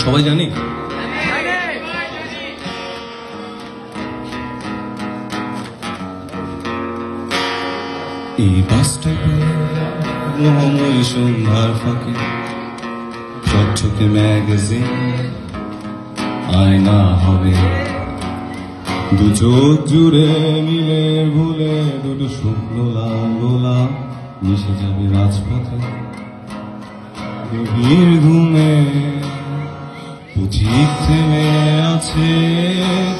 সবাই জানি? এই বাসস্টপে মোহময়ী সন্ধ্যার ফাঁকে ঝকঝকে ম্যাগাজিন আয়না হবে, দু চোখ জুড়ে মিলে ভুলে দুটো শুকনো লাল গোলাপ মিশে যাবে রাজপথে গভীর ঘুমে। পুচিক থেমে আছে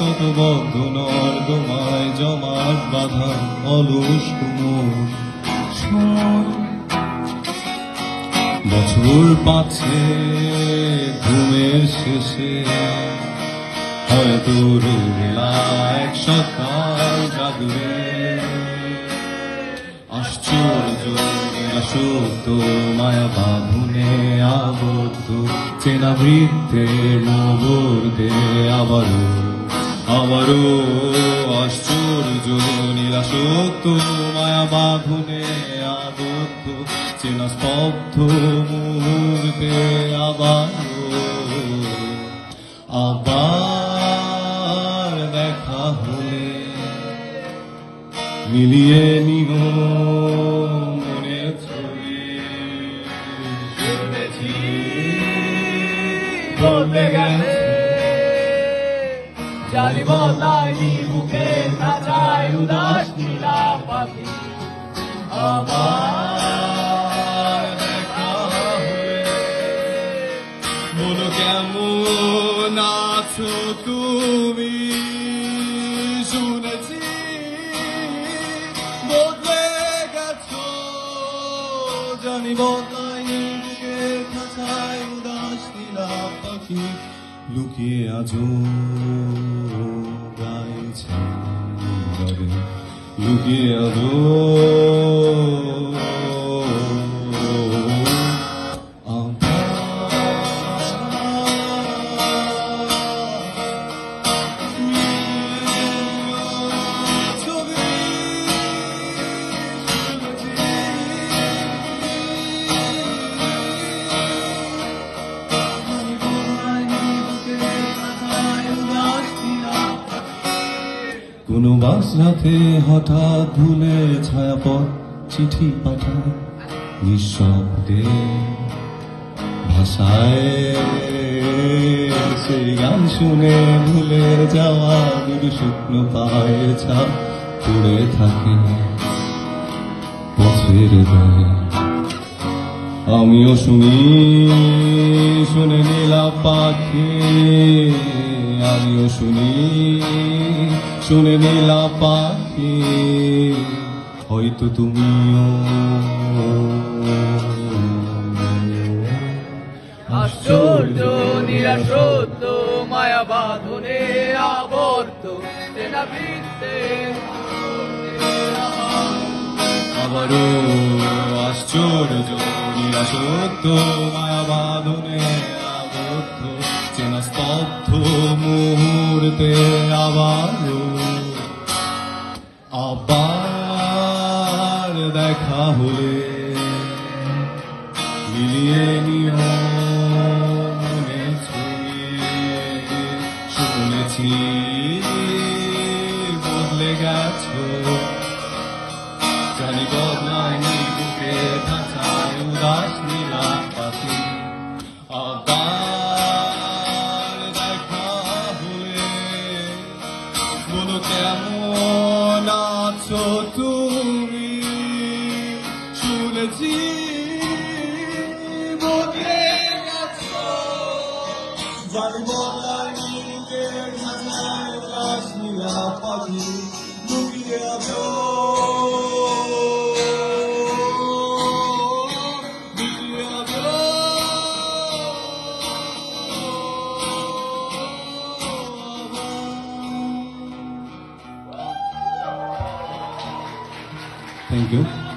কত বদ্ধ নর্দমায় জমাট বাঁধা অলস কোমর সময়। বছর পাচ্ছে ঘুমের শেষে হয়তো রোগেলা এক সকাল জাগবে। আশ্চর্য সত্য মায়া বাঁধনে আবদ্ধ চেনা বৃত্তের মোহর দে আবারও আবারও। আশ্চর্য নিরাসত্য মায়া বাঁধনে আবদ্ধ চেনা স্তব্ধ মুহূর্তে আবারও আবার দেখা হলে মিলিয়ে নিও মনের ছবি। শুনেছি বলতে গেলে জানি বলাইনি বুকে খাঁচায় উদাস নীলা পাখি। আবার দেখা হলে বলো কেমন আছো তুমি। শুনেছি বদলে গেছো, জানি বদলাইনি বুকের খাঁচায় উদাস নীলা পাখি। লুকিয়ে আছো গাইছে লুকিয়ে আছো। কোনো বাস রাতে হঠাৎ ভুলে ছায়াপথ চিঠি পাঠায় নিঃশব্দে ভাষায়। সেই গান শুনে ভুলে যাওয়া দুটো শুকনো পায়ের ছাপ পড়ে থাকে পথের গায়ে। আমিও শুনি শুনে নীলা পাখি, আমিও শুনি শুনে নীলা পাখি। হয়তো তুমিও। আশ্চর্য নিরাসত্য মায়া বাঁধনে আবর্ত চেনা বৃত্তে আবারও আশ্চর্য নিরাসত্য মায়া বাঁধনে আবদ্ধ চেনা স্তব্ধ মুহূর্তে আবারও আবার দেখা হলে মিলিয়ে নিও মনের ছবি। শুনেছি বদলে গেছো, জানি বদলাইনি বুকে খাঁচায় উদাস নীলা পাখি। আবার দেখা হলে বলো কেমন আছো তুমি। শুনেছি বদলে গেছো, জানি বদলাইনি বুকে খাঁচায় উদাস নীলা পাখি। লুকিয়ে আছো Thank you.